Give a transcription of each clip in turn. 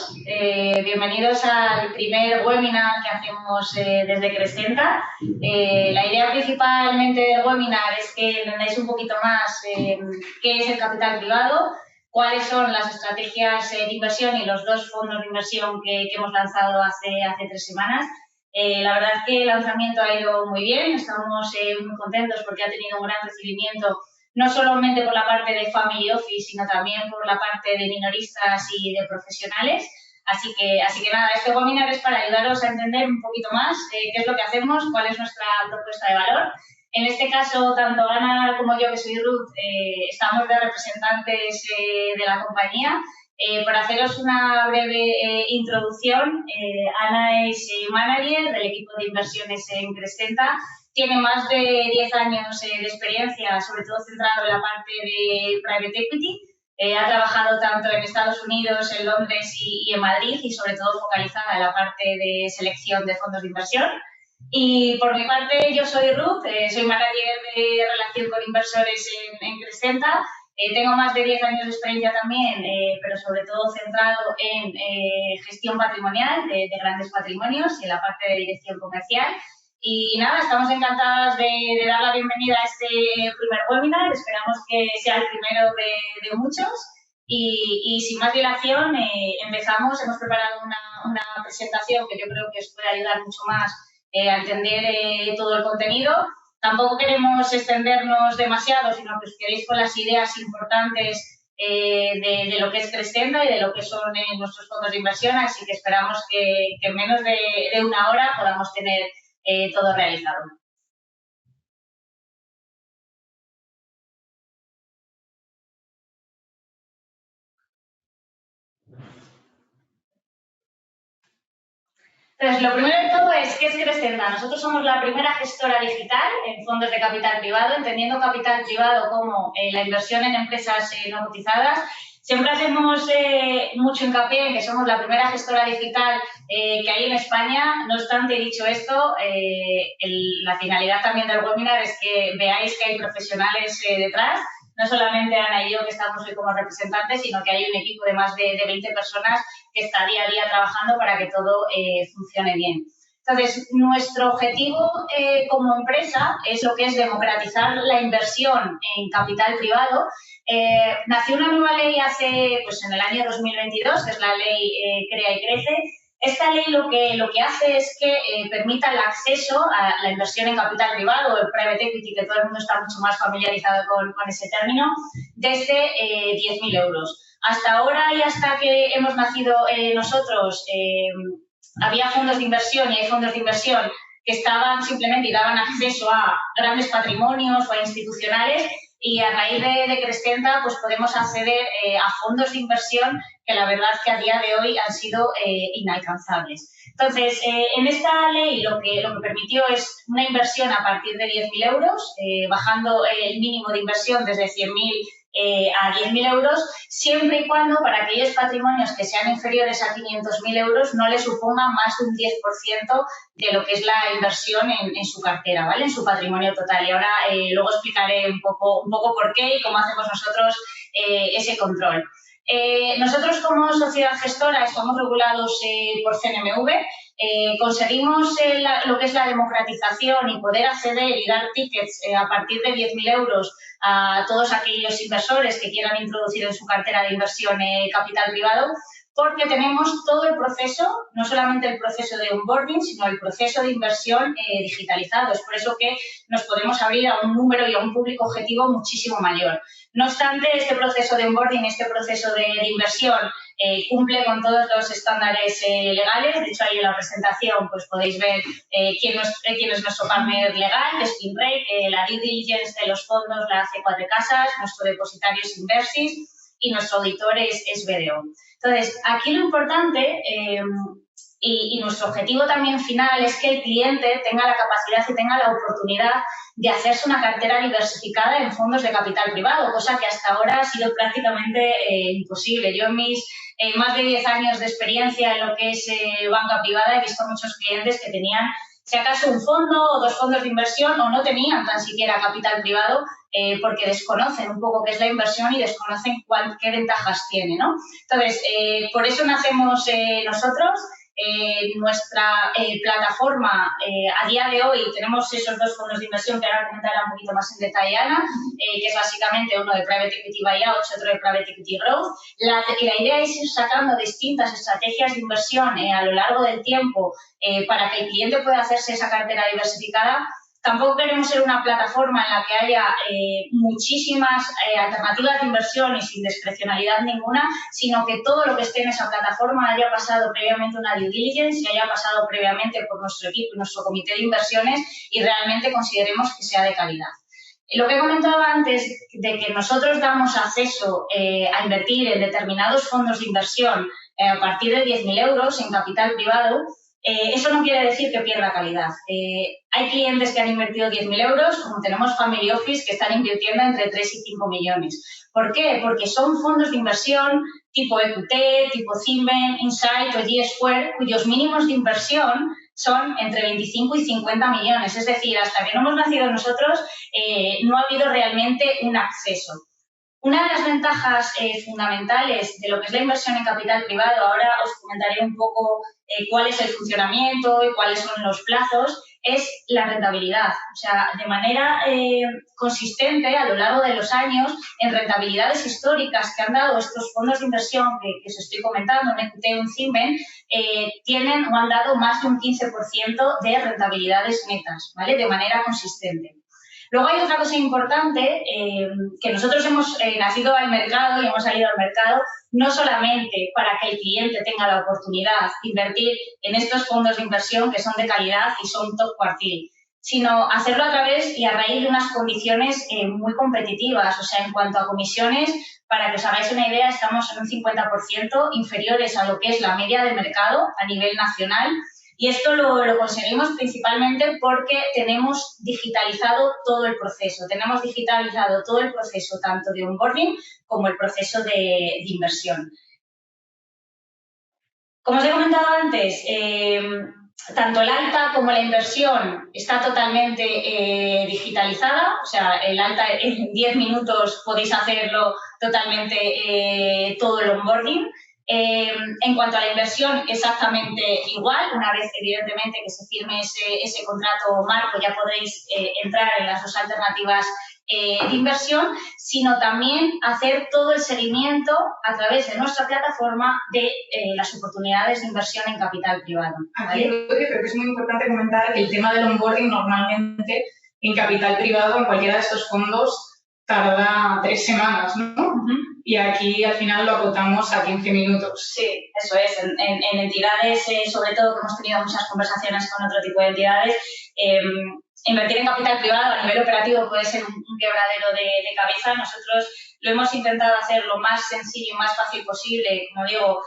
todos. Bienvenidos al primer webinar que hacemos desde Crescenta. La idea principalmente del webinar es que entendáis un poquito más qué es el capital privado, cuáles son las estrategias de inversión y los dos fondos de inversión que hemos lanzado hace 3 semanas. La verdad es que el lanzamiento ha ido muy bien, estamos muy contentos porque ha tenido un gran recibimiento, no solamente por la parte de Family Office, sino también por la parte de minoristas y de profesionales. Así que nada, este webinar es para ayudaros a entender un poquito más qué es lo que hacemos, cuál es nuestra propuesta de valor. En este caso, tanto Ana como yo, que soy Ruth, estamos de representantes de la compañía. Para haceros una breve introducción, Ana es manager del equipo de inversiones en Crescenta. Tiene más de 10 años de experiencia, sobre todo centrado en la parte de private equity. Ha trabajado tanto en Estados Unidos, en Londres y en Madrid, y sobre todo focalizada en la parte de selección de fondos de inversión. Y por mi parte, yo soy Ruth, soy manager de relación con inversores en Crescenta. Tengo más de 10 años de experiencia también, pero sobre todo centrado en gestión patrimonial de grandes patrimonios y en la parte de dirección comercial. Y nada, estamos encantadas de dar la bienvenida a este primer webinar. Esperamos que sea el primero de muchos. Y sin más dilación, empezamos. Hemos preparado una presentación que yo creo que os puede ayudar mucho más a entender todo el contenido. Tampoco queremos extendernos demasiado, sino que os quedéis con las ideas importantes de lo que es Crescenta y de lo que son nuestros fondos de inversión. Así que esperamos que en menos de una hora podamos tener todo realizado. Entonces, lo primero de todo es, ¿qué es Crescenta? Nosotros somos la primera gestora digital en fondos de capital privado, entendiendo capital privado como la inversión en empresas no cotizadas. Siempre hacemos mucho hincapié en que somos la primera gestora digital que hay en España. No obstante, dicho esto, la finalidad también del webinar es que veáis que hay profesionales detrás. No solamente Ana y yo que estamos hoy como representantes, sino que hay un equipo de más de 20 personas que está día a día trabajando para que todo funcione bien. Entonces, nuestro objetivo como empresa es lo que es democratizar la inversión en capital privado. Nació una nueva ley en el año 2022, que es la ley Crea y Crece. Esta ley lo que hace es que permita el acceso a la inversión en capital privado, el private equity, que todo el mundo está mucho más familiarizado con ese término, desde 10.000 euros. Hasta ahora y hasta que hemos nacido nosotros, había fondos de inversión y hay fondos de inversión que estaban simplemente y daban acceso a grandes patrimonios o a institucionales, y a raíz de Crescenta pues podemos acceder a fondos de inversión que la verdad que a día de hoy han sido inalcanzables. Entonces, en esta ley lo que permitió es una inversión a partir de 10.000 euros, bajando el mínimo de inversión desde 100.000 a 10.000 euros, siempre y cuando para aquellos patrimonios que sean inferiores a 500.000 euros no le supongan más de un 10% de lo que es la inversión en su cartera, ¿vale? En su patrimonio total. Y ahora luego explicaré un poco por qué y cómo hacemos nosotros ese control. Nosotros como sociedad gestora estamos regulados por CNMV. Conseguimos lo que es la democratización y poder acceder y dar tickets a partir de 10.000 euros a todos aquellos inversores que quieran introducir en su cartera de inversión capital privado, porque tenemos todo el proceso, no solamente el proceso de onboarding, sino el proceso de inversión digitalizado. Es por eso que nos podemos abrir a un número y a un público objetivo muchísimo mayor. No obstante, este proceso de onboarding, este proceso de inversión cumple con todos los estándares legales. De hecho, ahí en la presentación pues podéis ver quién es nuestro partner legal, que es FinReg, la due diligence de los fondos la hace Cuatro Casas, nuestro depositario es Inversis y nuestro auditor es BDO. Entonces, aquí lo importante y nuestro objetivo también final es que el cliente tenga la capacidad y tenga la oportunidad de hacerse una cartera diversificada en fondos de capital privado, cosa que hasta ahora ha sido prácticamente imposible. Yo en mis más de 10 años de experiencia en lo que es banca privada he visto muchos clientes que tenían si acaso un fondo o dos fondos de inversión, o no tenían tan siquiera capital privado porque desconocen un poco qué es la inversión y desconocen qué ventajas tiene, ¿no? Entonces, por eso nacemos nosotros. Nuestra plataforma, a día de hoy, tenemos esos dos fondos de inversión que ahora comentará un poquito más en detalle Ana, que es básicamente uno de Private Equity Buyout y otro de Private Equity Growth. La idea es ir sacando distintas estrategias de inversión a lo largo del tiempo para que el cliente pueda hacerse esa cartera diversificada. Tampoco queremos ser una plataforma en la que haya muchísimas alternativas de inversión y sin discrecionalidad ninguna, sino que todo lo que esté en esa plataforma haya pasado previamente una due diligence y haya pasado previamente por nuestro equipo y nuestro comité de inversiones y realmente consideremos que sea de calidad. Lo que he comentado antes de que nosotros damos acceso a invertir en determinados fondos de inversión a partir de 10.000 euros en capital privado, eso no quiere decir que pierda calidad. Hay clientes que han invertido 10.000 euros, como tenemos Family Office, que están invirtiendo entre 3 y 5 millones. ¿Por qué? Porque son fondos de inversión tipo EQT, tipo Cinven, Insight o G-Square, cuyos mínimos de inversión son entre 25 y 50 millones. Es decir, hasta que no hemos nacido nosotros, no ha habido realmente un acceso. Una de las ventajas fundamentales de lo que es la inversión en capital privado, ahora os comentaré un poco cuál es el funcionamiento y cuáles son los plazos, es la rentabilidad. O sea, de manera consistente a lo largo de los años, en rentabilidades históricas que han dado estos fondos de inversión que os estoy comentando, un EQT o un Cinven, tienen o han dado más de un 15% de rentabilidades netas, ¿vale? De manera consistente. Luego hay otra cosa importante, que nosotros hemos nacido al mercado y hemos salido al mercado no solamente para que el cliente tenga la oportunidad de invertir en estos fondos de inversión que son de calidad y son top quartile, sino hacerlo a través y a raíz de unas condiciones muy competitivas. O sea, en cuanto a comisiones, para que os hagáis una idea, estamos en un 50% inferiores a lo que es la media del mercado a nivel nacional. Y esto lo conseguimos principalmente porque tenemos digitalizado todo el proceso. Tenemos digitalizado todo el proceso tanto de onboarding como el proceso de inversión. Como os he comentado antes, tanto el alta como la inversión está totalmente digitalizada. O sea, el alta en 10 minutos podéis hacerlo totalmente todo el onboarding. En cuanto a la inversión, exactamente igual. Una vez, evidentemente, que se firme ese contrato marco, ya podréis entrar en las dos alternativas de inversión, sino también hacer todo el seguimiento a través de nuestra plataforma de las oportunidades de inversión en capital privado. ¿Vale? Aquí creo que es muy importante comentar que el tema del onboarding normalmente en capital privado, en cualquiera de estos fondos, tarda 3 semanas, ¿no? Y aquí al final lo acotamos a 15 minutos. Sí, eso es. En entidades, sobre todo, que hemos tenido muchas conversaciones con otro tipo de entidades, invertir en capital privado a nivel operativo puede ser un quebradero de cabeza. Nosotros lo hemos intentado hacer lo más sencillo y más fácil posible, como digo,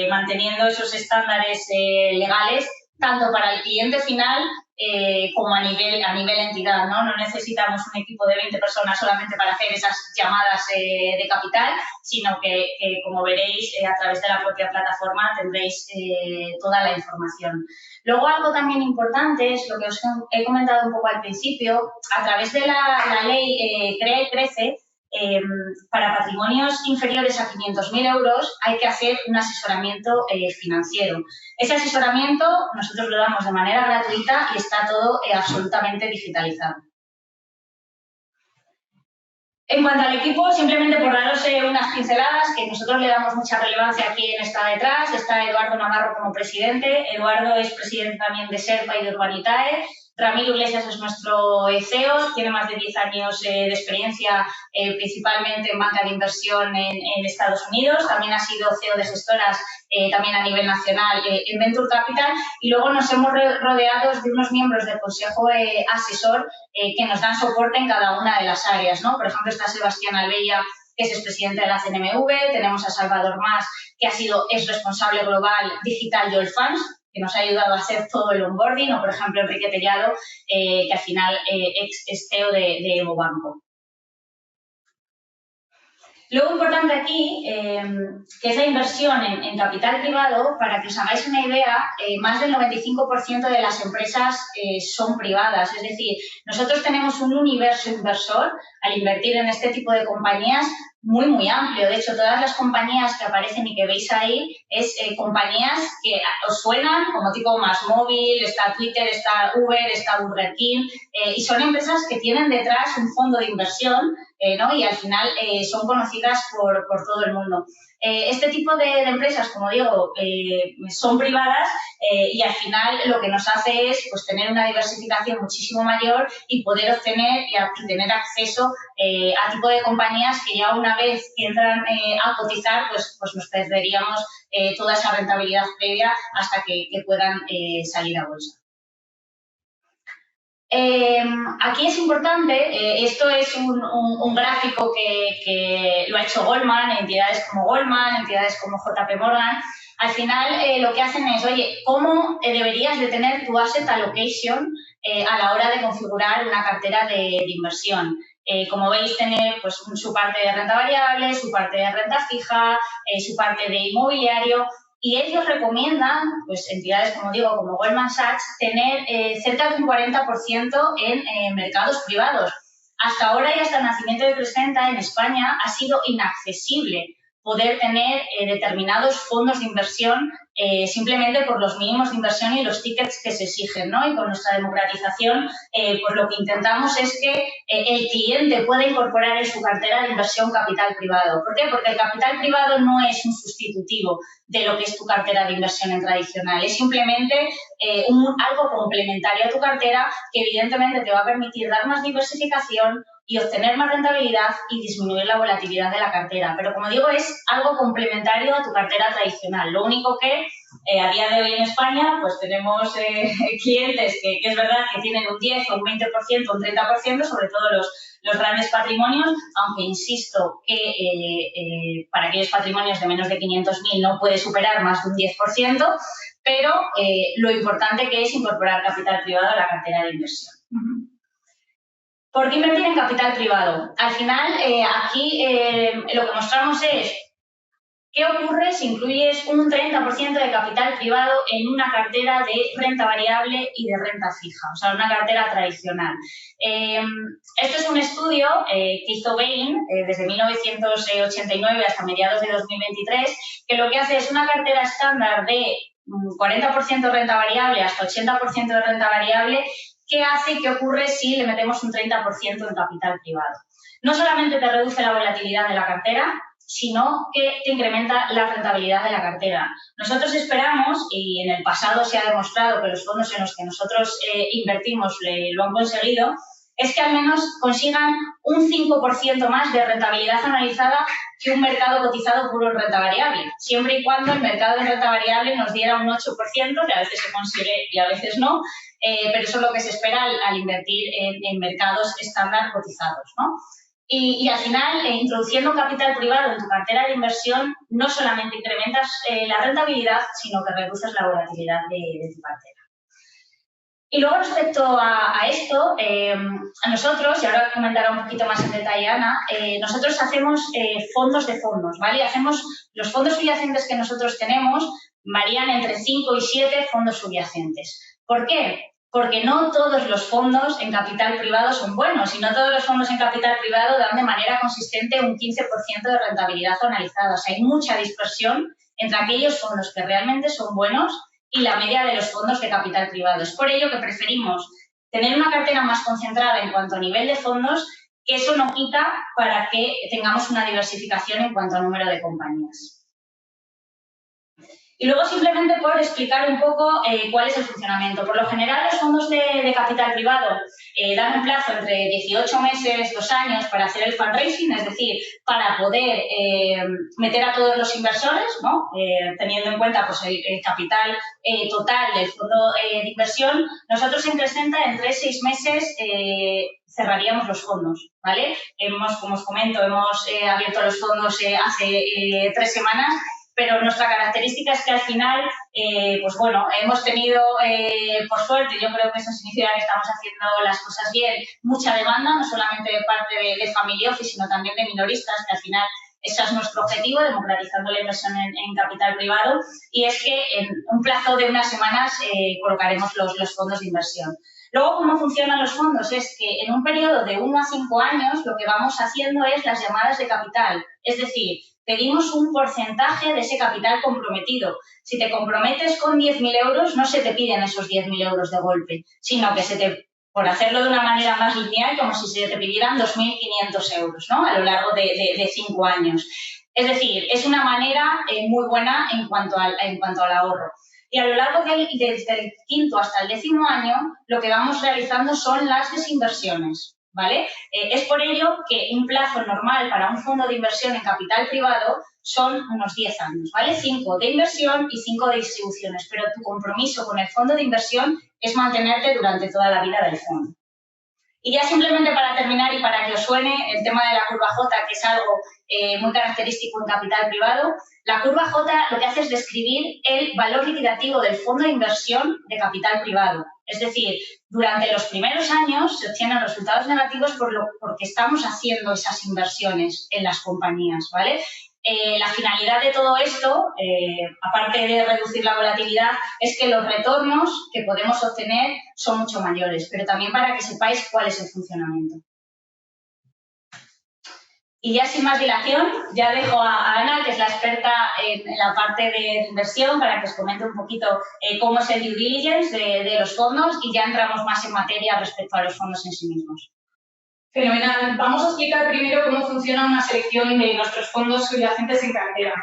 manteniendo esos estándares legales, tanto para el cliente final como a nivel entidad, ¿no? No necesitamos un equipo de 20 personas solamente para hacer esas llamadas de capital, sino que como veréis, a través de la propia plataforma tendréis toda la información. Luego, algo también importante es lo que os he comentado un poco al principio. A través de la ley CREA y CRECE, para patrimonios inferiores a 500.000 euros hay que hacer un asesoramiento financiero. Ese asesoramiento nosotros lo damos de manera gratuita y está todo absolutamente digitalizado. En cuanto al equipo, simplemente por daros unas pinceladas, que nosotros le damos mucha relevancia a quien está detrás. Está Eduardo Navarro como presidente. Eduardo es presidente también de SERPA y de Urbanitae. Ramiro Iglesias es nuestro CEO, tiene más de 10 años de experiencia, principalmente en banca de inversión en Estados Unidos. También ha sido CEO de gestoras también a nivel nacional en Venture Capital. Y luego nos hemos rodeado de unos miembros del consejo asesor que nos dan soporte en cada una de las áreas, ¿no? Por ejemplo, está Sebastián Albella, que es expresidente de la CNMV. Tenemos a Salvador Mas, que es responsable global digital de Allfunds, que nos ha ayudado a hacer todo el onboarding, o por ejemplo Enrique Tellado, que al final es CEO de Evo Banco. Luego, importante aquí, que es la inversión en capital privado, para que os hagáis una idea, más del 95% de las empresas son privadas. Es decir, nosotros tenemos un universo inversor al invertir en este tipo de compañías muy, muy amplio. De hecho, todas las compañías que aparecen y que veis ahí es compañías que os suenan como tipo MásMóvil, está Twitter, está Uber, está Burger King, y son empresas que tienen detrás un fondo de inversión, ¿no? Y al final son conocidas por todo el mundo. Este tipo de empresas, como digo, son privadas y al final lo que nos hace es pues, tener una diversificación muchísimo mayor y poder obtener y tener acceso a tipo de compañías que ya una vez que entran a cotizar, pues nos perderíamos toda esa rentabilidad previa hasta que puedan salir a bolsa. Aquí es importante, esto es un gráfico que lo ha hecho Goldman, entidades como Goldman, entidades como JP Morgan. Al final lo que hacen es, oye, ¿cómo deberías de tener tu asset allocation a la hora de configurar una cartera de inversión? Como veis, tener pues, su parte de renta variable, su parte de renta fija, su parte de inmobiliario. Y ellos recomiendan, pues entidades, como digo, como Goldman Sachs, tener cerca de un 40% en mercados privados. Hasta ahora y hasta el nacimiento de Presenta en España ha sido inaccesible poder tener determinados fondos de inversión simplemente por los mínimos de inversión y los tickets que se exigen, ¿no? Y con nuestra democratización, pues lo que intentamos es que el cliente pueda incorporar en su cartera de inversión capital privado. ¿Por qué? Porque el capital privado no es un sustitutivo de lo que es tu cartera de inversión en tradicional. Es simplemente algo complementario a tu cartera que evidentemente te va a permitir dar más diversificación y obtener más rentabilidad y disminuir la volatilidad de la cartera. Pero, como digo, es algo complementario a tu cartera tradicional. Lo único que a día de hoy en España pues tenemos clientes que es verdad que tienen un 10 o un 20%, un 30%, sobre todo los grandes patrimonios, aunque insisto que para aquellos patrimonios de menos de 500.000 no puede superar más de un 10%, pero lo importante que es incorporar capital privado a la cartera de inversión. ¿Por qué invertir en capital privado? Al final, aquí lo que mostramos es qué ocurre si incluyes un 30% de capital privado en una cartera de renta variable y de renta fija, o sea, una cartera tradicional. Esto es un estudio que hizo Bain desde 1989 hasta mediados de 2023, que lo que hace es una cartera estándar de 40% renta variable hasta 80% de renta variable. ¿Qué hace? ¿Qué ocurre si le metemos un 30% en capital privado? No solamente te reduce la volatilidad de la cartera, sino que te incrementa la rentabilidad de la cartera. Nosotros esperamos, y en el pasado se ha demostrado que los fondos en los que nosotros invertimos lo han conseguido, es que al menos consigan un 5% más de rentabilidad analizada que un mercado cotizado puro en renta variable, siempre y cuando el mercado de renta variable nos diera un 8%, que a veces se consigue y a veces no, pero eso es lo que se espera al invertir en mercados estándar cotizados, ¿no? Y al final, introduciendo capital privado en tu cartera de inversión, no solamente incrementas la rentabilidad, sino que reduces la volatilidad de tu cartera. Y luego, respecto a esto, a nosotros, y ahora comentará un poquito más en detalle Ana, nosotros hacemos fondos de fondos, ¿vale? Los fondos subyacentes que nosotros tenemos varían entre 5 y 7 fondos subyacentes. ¿Por qué? Porque no todos los fondos en capital privado son buenos y no todos los fondos en capital privado dan de manera consistente un 15% de rentabilidad analizada. O sea, hay mucha dispersión entre aquellos fondos que realmente son buenos y la media de los fondos de capital privado. Es por ello que preferimos tener una cartera más concentrada en cuanto a nivel de fondos, que eso no quita para que tengamos una diversificación en cuanto a número de compañías. Y luego, simplemente por explicar un poco cuál es el funcionamiento. Por lo general, los fondos de capital privado dan un plazo entre 18 meses, 2 años para hacer el fundraising, es decir, para poder meter a todos los inversores, ¿no? Teniendo en cuenta pues, el capital total del fondo de inversión. Nosotros en Presenta, en 3-6 meses, cerraríamos los fondos, ¿vale? Como os comento, hemos abierto los fondos hace 3 semanas. Pero nuestra característica es que al final, pues bueno, hemos tenido, por suerte, yo creo que eso significa que estamos haciendo las cosas bien, mucha demanda, no solamente de parte de Family Office, sino también de minoristas, que al final Ese es nuestro objetivo, democratizando la inversión en capital privado, y es que en un plazo de unas semanas colocaremos los fondos de inversión. Luego, ¿cómo funcionan los fondos? Es que en un periodo de 1 a 5 años lo que vamos haciendo es las llamadas de capital. Es decir, pedimos un porcentaje de ese capital comprometido. Si te comprometes con 10.000 euros, no se te piden esos 10.000 euros de golpe, sino que por hacerlo de una manera más lineal, como si se te pidieran 2.500 euros, ¿no? A lo largo de 5 años. Es decir, es una manera muy buena en cuanto al ahorro. Y a lo largo desde el 5º hasta el 10º año, lo que vamos realizando son las desinversiones, ¿vale? Es por ello que un plazo normal para un fondo de inversión en capital privado son unos 10 años, ¿vale? 5 de inversión y 5 de distribuciones, pero tu compromiso con el fondo de inversión es mantenerte durante toda la vida del fondo. Y ya simplemente para terminar y para que os suene el tema de la curva J, que es algo muy característico en capital privado, la curva J lo que hace es describir el valor liquidativo del fondo de inversión de capital privado. Es decir, durante los primeros años se obtienen resultados negativos porque estamos haciendo esas inversiones en las compañías, ¿vale? La finalidad de todo esto, aparte de reducir la volatilidad, es que los retornos que podemos obtener son mucho mayores, pero también para que sepáis cuál es el funcionamiento. Y ya sin más dilación, ya dejo a Ana, que es la experta en la parte de inversión, para que os comente un poquito cómo es el due diligence de los fondos, y ya entramos más en materia respecto a los fondos en sí mismos. Fenomenal. Vamos a explicar primero cómo funciona una selección de nuestros fondos subyacentes en cartera.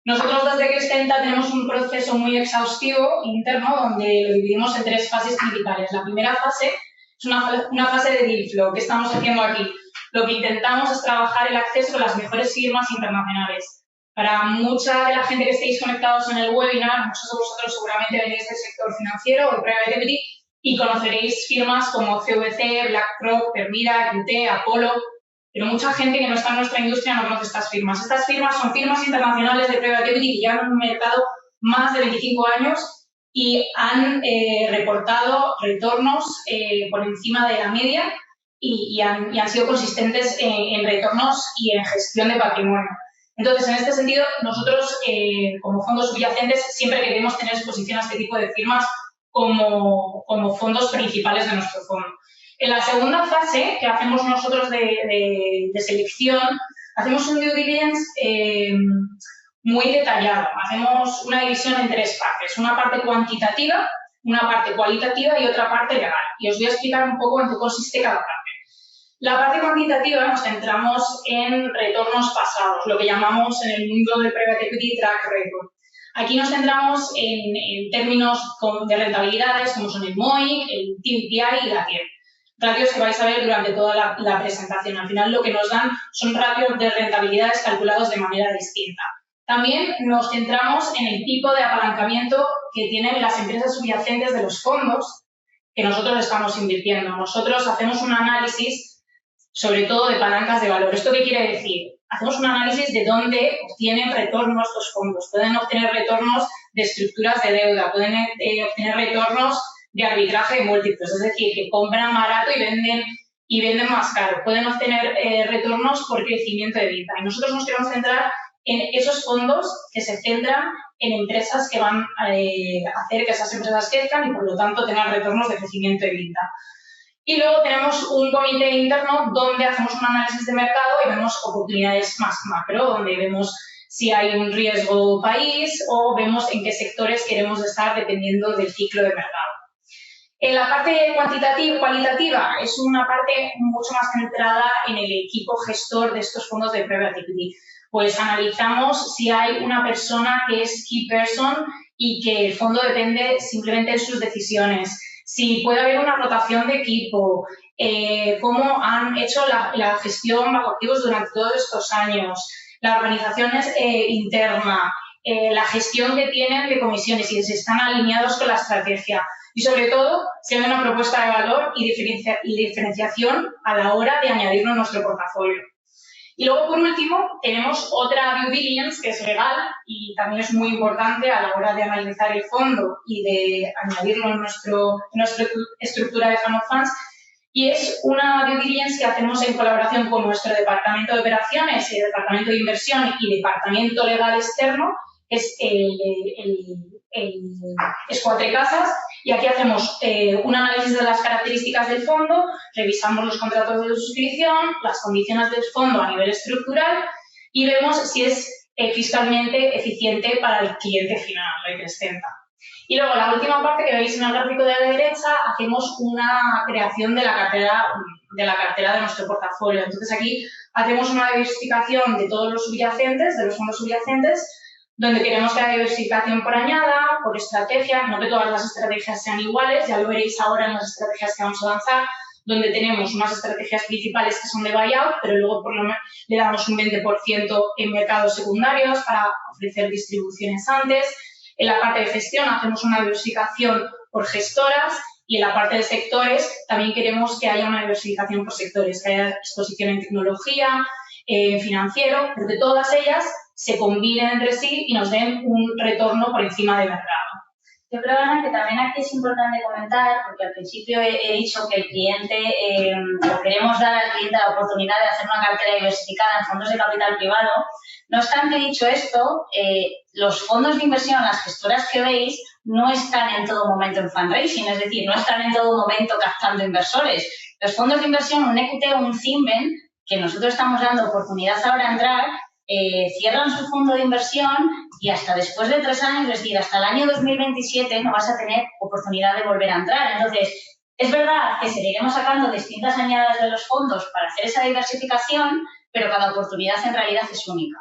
Nosotros desde Crescenta tenemos un proceso muy exhaustivo interno donde lo dividimos en 3 fases principales. La primera fase es una fase de deal flow. ¿Qué estamos haciendo aquí? Lo que intentamos es trabajar el acceso a las mejores firmas internacionales. Para mucha de la gente que estéis conectados en el webinar, muchos de vosotros seguramente venís del sector financiero o de private equity, y conoceréis firmas como CVC, BlackRock, Permira, QT, Apollo, pero mucha gente que no está en nuestra industria no conoce estas firmas. Estas firmas son firmas internacionales de private equity que llevan en un mercado más de 25 años y han reportado retornos por encima de la media y han sido consistentes en retornos y en gestión de patrimonio. Entonces, en este sentido, nosotros como fondos subyacentes siempre queremos tener exposición a este tipo de firmas como fondos principales de nuestro fondo. En la segunda fase, que hacemos nosotros de selección, hacemos un due diligence muy detallado. Hacemos una división en 3 partes. Una parte cuantitativa, una parte cualitativa y otra parte legal. Y os voy a explicar un poco en qué consiste cada parte. La parte cuantitativa nos centramos en retornos pasados, lo que llamamos en el mundo del private equity track record. Aquí nos centramos en términos de rentabilidades como son el MOIC, el TVPI y la TIER. Ratios que vais a ver durante toda la presentación. Al final lo que nos dan son ratios de rentabilidades calculados de manera distinta. También nos centramos en el tipo de apalancamiento que tienen las empresas subyacentes de los fondos que nosotros estamos invirtiendo. Nosotros hacemos un análisis sobre todo de palancas de valor. ¿Esto qué quiere decir? Hacemos un análisis de dónde obtienen retornos los fondos. Pueden obtener retornos de estructuras de deuda, pueden obtener retornos de arbitraje de múltiplos, es decir, que compran barato y venden más caro. Pueden obtener retornos por crecimiento de vida. Y nosotros nos queremos centrar en esos fondos que se centran en empresas que van a hacer que esas empresas crezcan y, por lo tanto, tengan retornos de crecimiento de vida. Y luego tenemos un comité interno donde hacemos un análisis de mercado y vemos oportunidades más macro, donde vemos si hay un riesgo país o vemos en qué sectores queremos estar dependiendo del ciclo de mercado. En la parte cualitativa es una parte mucho más centrada en el equipo gestor de estos fondos de private equity. Pues analizamos si hay una persona que es key person y que el fondo depende simplemente de sus decisiones. Si puede haber una rotación de equipo, cómo han hecho la gestión bajo activos durante todos estos años, la organización interna, la gestión que tienen de comisiones y si están alineados con la estrategia. Y sobre todo, si hay una propuesta de valor y diferenciación a la hora de añadirlo a nuestro portafolio. Y luego, por último, tenemos otra due diligence que es legal y también es muy importante a la hora de analizar el fondo y de añadirlo en nuestra estructura de fund of funds, y es una due diligence que hacemos en colaboración con nuestro departamento de operaciones, el departamento de inversión y departamento legal externo, es es Cuatro Casas, y aquí hacemos un análisis de las características del fondo, revisamos los contratos de suscripción, las condiciones del fondo a nivel estructural y vemos si es fiscalmente eficiente para el cliente final, la I330. Y luego, la última parte que veis en el gráfico de la derecha, hacemos una creación de la cartera de nuestro portafolio. Entonces, aquí hacemos una diversificación de todos los subyacentes, de los fondos subyacentes, donde queremos que haya diversificación por añada, por estrategia, no que todas las estrategias sean iguales, ya lo veréis ahora en las estrategias que vamos a lanzar, donde tenemos unas estrategias principales que son de buyout, pero luego por lo menos le damos un 20% en mercados secundarios para ofrecer distribuciones antes. En la parte de gestión hacemos una diversificación por gestoras y en la parte de sectores también queremos que haya una diversificación por sectores, que haya exposición en tecnología, financiero, pero que todas ellas se combinen entre sí y nos den un retorno por encima de mercado. Yo creo, Ana, que también aquí es importante comentar, porque al principio he dicho que el cliente, o queremos dar al cliente la oportunidad de hacer una cartera diversificada en fondos de capital privado. No obstante, dicho esto, los fondos de inversión, las gestoras que veis, no están en todo momento en fundraising, es decir, no están en todo momento captando inversores. Los fondos de inversión, un EQT o un Cinven, que nosotros estamos dando oportunidad ahora a entrar, cierran su fondo de inversión y hasta después de 3 años, es decir, hasta el año 2027 no vas a tener oportunidad de volver a entrar. Entonces, es verdad que seguiremos sacando distintas añadas de los fondos para hacer esa diversificación, pero cada oportunidad en realidad es única.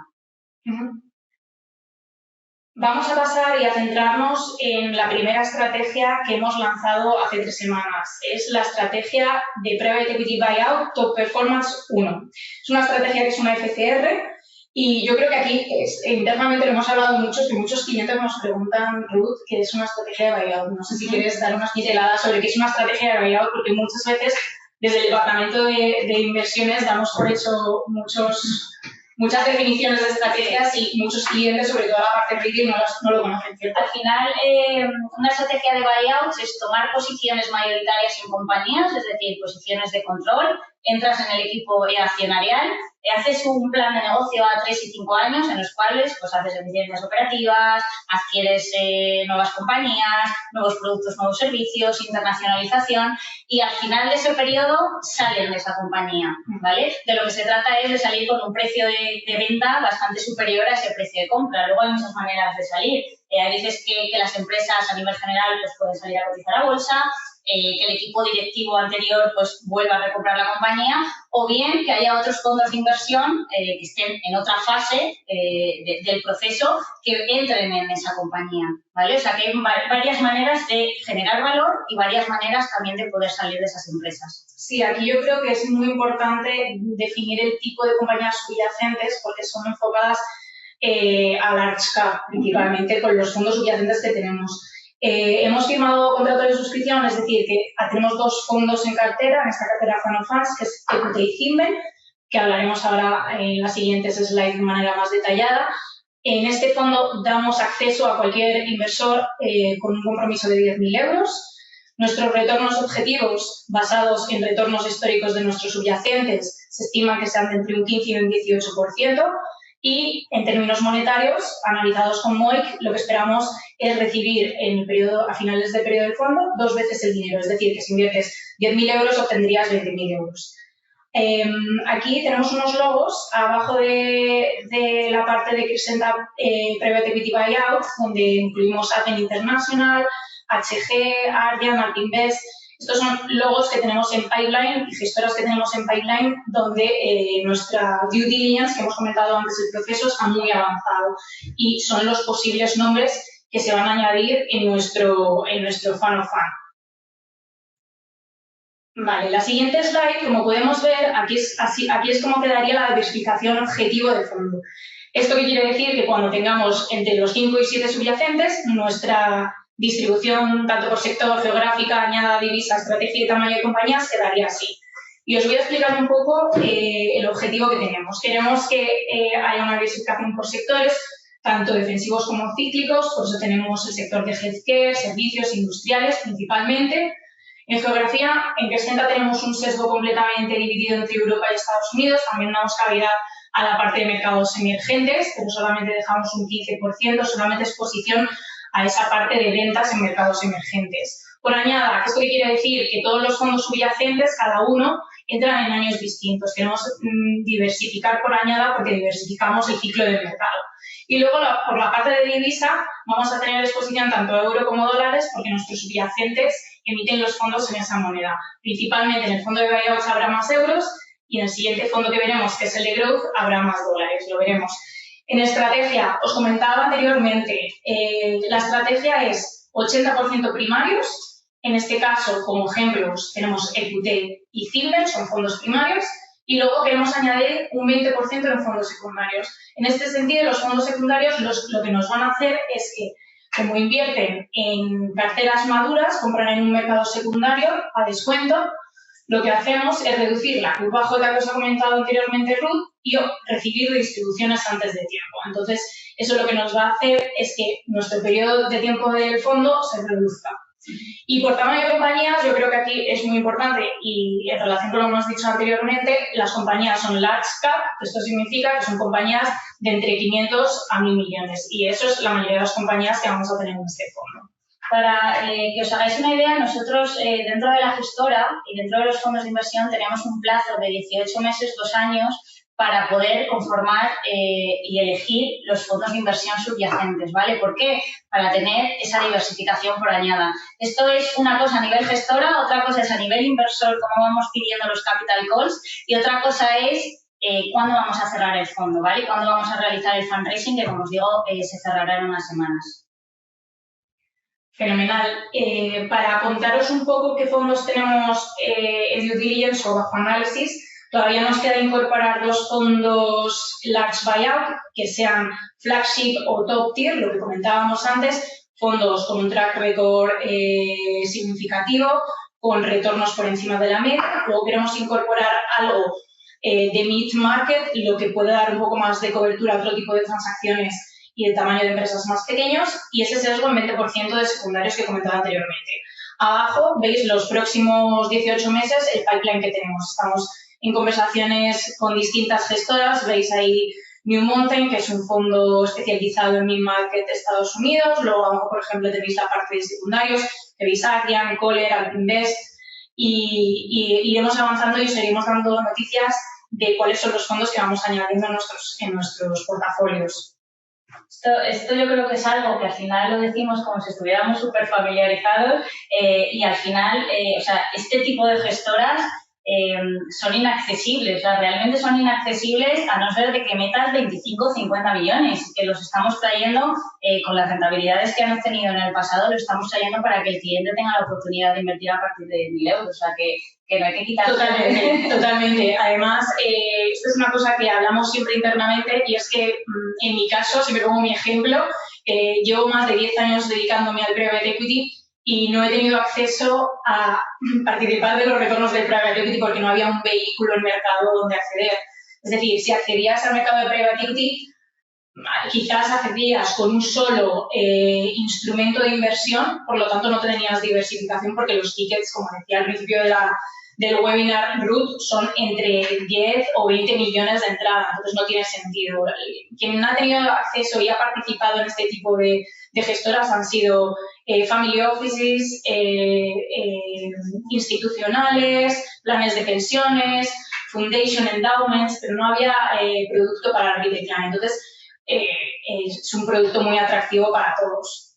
Vamos a pasar y a centrarnos en la primera estrategia que hemos lanzado hace 3 semanas. Es la estrategia de Private Equity Buyout Top Performance 1. Es una estrategia que es una FCR y yo creo que aquí internamente lo hemos hablado mucho, que muchos clientes nos preguntan, Ruth, ¿qué es una estrategia de buyout? No sé si quieres dar unas pinceladas sobre qué es una estrategia de buyout, porque muchas veces desde el departamento de inversiones damos por hecho muchas definiciones de estrategias y muchos clientes, sobre todo la parte retail, no lo conocen, ¿cierto? Al final, una estrategia de buyouts es tomar posiciones mayoritarias en compañías, es decir, posiciones de control, entras en el equipo accionarial, haces un plan de negocio a 3 y 5 años en los cuales pues, haces eficiencias operativas, adquieres nuevas compañías, nuevos productos, nuevos servicios, internacionalización y al final de ese periodo salen de esa compañía, ¿vale? De lo que se trata es de salir con un precio de venta bastante superior a ese precio de compra. Luego hay muchas maneras de salir. Hay veces que las empresas a nivel general pues, pueden salir a cotizar a bolsa, que el equipo directivo anterior pues vuelva a recomprar la compañía o bien que haya otros fondos de inversión que estén en otra fase del proceso que entren en esa compañía, ¿vale? O sea que hay varias maneras de generar valor y varias maneras también de poder salir de esas empresas. Sí, aquí yo creo que es muy importante definir el tipo de compañías subyacentes porque son enfocadas a large cap, principalmente con los fondos subyacentes que tenemos. Hemos firmado contratos de suscripción, es decir, que tenemos 2 fondos en cartera, en esta cartera Fund of Funds, que es EQT y Cinven, que hablaremos ahora en las siguientes slides de manera más detallada. En este fondo damos acceso a cualquier inversor con un compromiso de 10.000 euros. Nuestros retornos objetivos, basados en retornos históricos de nuestros subyacentes, se estima que sean de entre un 15 y un 18%. Y en términos monetarios, analizados con MOIC, lo que esperamos es recibir a finales del periodo del fondo 2 veces el dinero. Es decir, que si inviertes 10.000 euros obtendrías 20.000 euros. Aquí tenemos unos logos abajo de la parte de Crescenta Private Equity Buyout, donde incluimos Aten International, HG, Ardian, Alpinvest. Estos son logos que tenemos en pipeline y gestoras que tenemos en pipeline donde nuestra due diligence, que hemos comentado antes del proceso, está muy avanzado y son los posibles nombres que se van a añadir en nuestro Fund of Fund. Vale, la siguiente slide, como podemos ver, aquí es como quedaría la diversificación objetivo de fondo. ¿Esto qué quiere decir? Que cuando tengamos entre los 5 y 7 subyacentes, nuestra distribución tanto por sector, geográfica, añada, divisa, estrategia y tamaño de compañías quedaría así. Y os voy a explicar un poco el objetivo que tenemos. Queremos que haya una diversificación por sectores, tanto defensivos como cíclicos, por eso tenemos el sector de healthcare, servicios industriales principalmente. En geografía, en Crescenta tenemos un sesgo completamente dividido entre Europa y Estados Unidos. También damos cabida a la parte de mercados emergentes, pero solamente dejamos un 15%, solamente exposición a esa parte de ventas en mercados emergentes. Por añada, ¿esto qué quiere decir? Que todos los fondos subyacentes, cada uno, entran en años distintos. Queremos diversificar por añada porque diversificamos el ciclo del mercado. Y luego, por la parte de divisa, vamos a tener exposición tanto a euro como dólares porque nuestros subyacentes emiten los fondos en esa moneda. Principalmente en el fondo de buyouts habrá más euros y en el siguiente fondo que veremos, que es el de growth, habrá más dólares. Lo veremos. En estrategia, os comentaba anteriormente, la estrategia es 80% primarios. En este caso, como ejemplos, tenemos EQT y Silver, son fondos primarios, y luego queremos añadir un 20% en fondos secundarios. En este sentido, los fondos secundarios lo que nos van a hacer es que, como invierten en carteras maduras, compran en un mercado secundario a descuento, lo que hacemos es reducir la curva J que os ha comentado anteriormente Ruth y recibir distribuciones antes de tiempo. Entonces, eso lo que nos va a hacer es que nuestro periodo de tiempo del fondo se reduzca. Y por tamaño de compañías, yo creo que aquí es muy importante y en relación con lo que hemos dicho anteriormente, las compañías son large cap, esto significa que son compañías de entre 500 a 1.000 millones y eso es la mayoría de las compañías que vamos a tener en este fondo. Para que os hagáis una idea, nosotros dentro de la gestora y dentro de los fondos de inversión tenemos un plazo de 18 meses, 2 años, para poder conformar y elegir los fondos de inversión subyacentes, ¿vale? ¿Por qué? Para tener esa diversificación por añada. Esto es una cosa a nivel gestora, otra cosa es a nivel inversor, cómo vamos pidiendo los capital calls, y otra cosa es cuándo vamos a cerrar el fondo, ¿vale? Cuándo vamos a realizar el fundraising, que como os digo, se cerrará en unas semanas. Fenomenal. Para contaros un poco qué fondos tenemos en due diligence o bajo análisis, todavía nos queda incorporar 2 fondos large buyout, que sean flagship o top tier, lo que comentábamos antes, fondos con un track record significativo, con retornos por encima de la media. Luego queremos incorporar algo de mid-market, lo que puede dar un poco más de cobertura a otro tipo de transacciones y de tamaño de empresas más pequeños, y ese sesgo en 20% de secundarios que comentaba anteriormente. Abajo veis los próximos 18 meses el pipeline que tenemos. Estamos en conversaciones con distintas gestoras, veis ahí New Mountain, que es un fondo especializado en mid-market de Estados Unidos, luego abajo, por ejemplo, tenéis la parte de secundarios, veis Adrian, Kohler, Alpinvest, y iremos avanzando y seguimos dando noticias de cuáles son los fondos que vamos añadiendo en nuestros portafolios. Esto yo creo que es algo que al final lo decimos como si estuviéramos súper familiarizados y al final, o sea, este tipo de gestoras son inaccesibles, o sea, realmente son inaccesibles a no ser de que metas 25 o 50 millones, que los estamos trayendo con las rentabilidades que han obtenido en el pasado, lo estamos trayendo para que el cliente tenga la oportunidad de invertir a partir de 1.000 euros, o sea, que no hay que quitar. Totalmente. Además, esto es una cosa que hablamos siempre internamente y es que, en mi caso, si me pongo mi ejemplo, llevo más de 10 años dedicándome al private equity y no he tenido acceso a participar de los retornos del private equity porque no había un vehículo en mercado donde acceder. Es decir, si accedías al mercado de private equity, quizás accedías con un solo instrumento de inversión, por lo tanto no tenías diversificación porque los tickets, como decía al principio del webinar, Ruth, son entre 10 o 20 millones de entrada, entonces no tiene sentido. Quien ha tenido acceso y ha participado en este tipo de gestoras han sido family offices, institucionales, planes de pensiones, foundation endowments, pero no había producto para el retail. Entonces, es un producto muy atractivo para todos.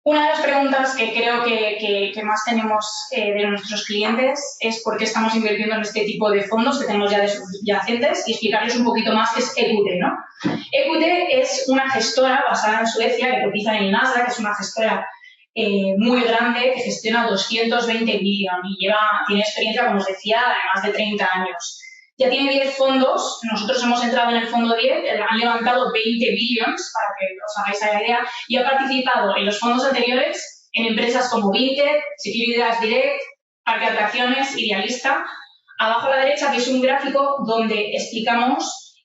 Una de las preguntas que creo que más tenemos de nuestros clientes es por qué estamos invirtiendo en este tipo de fondos que tenemos ya de subyacentes y explicarles un poquito más qué es EQT, ¿no? EQT es una gestora basada en Suecia que cotiza en el Nasdaq, que es una gestora muy grande que gestiona 220 billion y tiene experiencia, como os decía, de más de 30 años. Ya tiene 10 fondos, nosotros hemos entrado en el fondo 10, han levantado 20 billions, para que os hagáis la idea, y ha participado en los fondos anteriores en empresas como Vinted, Securitas Direct, Parque Atracciones, Idealista. Abajo a la derecha veis un gráfico donde explicamos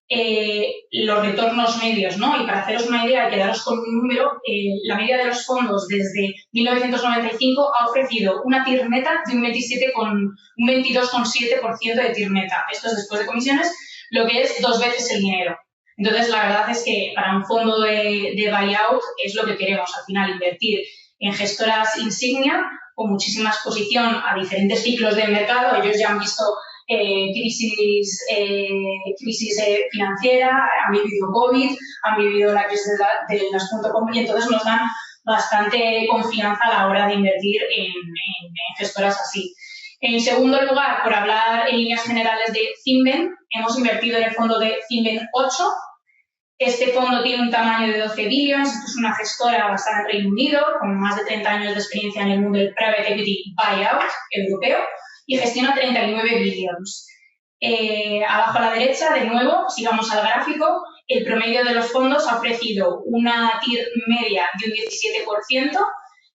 los retornos medios, ¿no? Y para haceros una idea y quedaros con un número, la media de los fondos desde 1995 ha ofrecido una TIR neta de un 22,7% de TIR neta. Esto es después de comisiones, lo que es 2 veces el dinero. Entonces, la verdad es que para un fondo de buyout es lo que queremos, al final, invertir en gestoras insignia con muchísima exposición a diferentes ciclos del mercado. Ellos ya han visto crisis financiera, han vivido COVID, han vivido la crisis de las .com y entonces nos dan bastante confianza a la hora de invertir en gestoras así. En segundo lugar, por hablar en líneas generales de Cinven, hemos invertido en el fondo de Cinven 8. Este fondo tiene un tamaño de 12 billions, es una gestora basada en Reino Unido, con más de 30 años de experiencia en el mundo del private equity buyout europeo y gestiona 39 billions. Abajo a la derecha, de nuevo, si vamos al gráfico, el promedio de los fondos ha ofrecido una TIR media de un 17%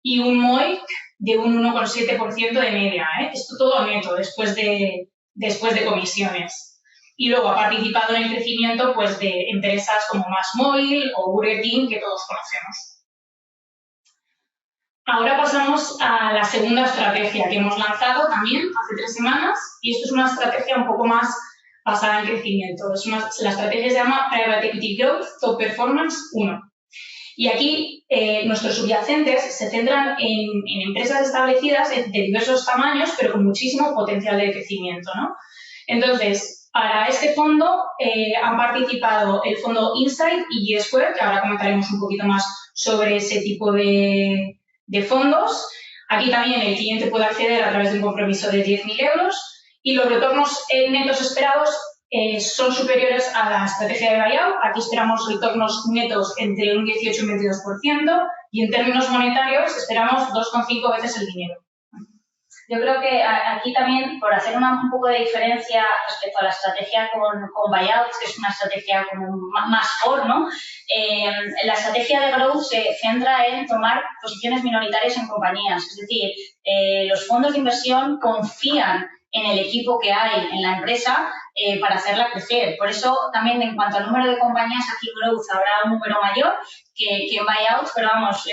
y un MOIC de un 1,7% de media. Esto todo neto, después de comisiones. Y luego ha participado en el crecimiento pues, de empresas como MassMobile o Burger King, que todos conocemos. Ahora pasamos a la segunda estrategia que hemos lanzado también hace 3 semanas, y esto es una estrategia un poco más basada en crecimiento. La estrategia se llama Private Equity Growth Top Performance 1. Y aquí nuestros subyacentes se centran en empresas establecidas de diversos tamaños, pero con muchísimo potencial de crecimiento, ¿no? Entonces, para este fondo han participado el fondo Insight y G-Square, que ahora comentaremos un poquito más sobre ese tipo de fondos. Aquí también el cliente puede acceder a través de un compromiso de 10.000 euros y los retornos netos esperados son superiores a la estrategia de buyout. Aquí esperamos retornos netos entre un 18 y un 22% y en términos monetarios esperamos 2,5 veces el dinero. Yo creo que aquí también, por hacer un poco de diferencia respecto a la estrategia con buyouts, que es una estrategia como más core, ¿no? La estrategia de growth se centra en tomar posiciones minoritarias en compañías. Es decir, los fondos de inversión confían en el equipo que hay en la empresa para hacerla crecer. Por eso, también en cuanto al número de compañías, aquí growth habrá un número mayor que en buyouts, pero vamos,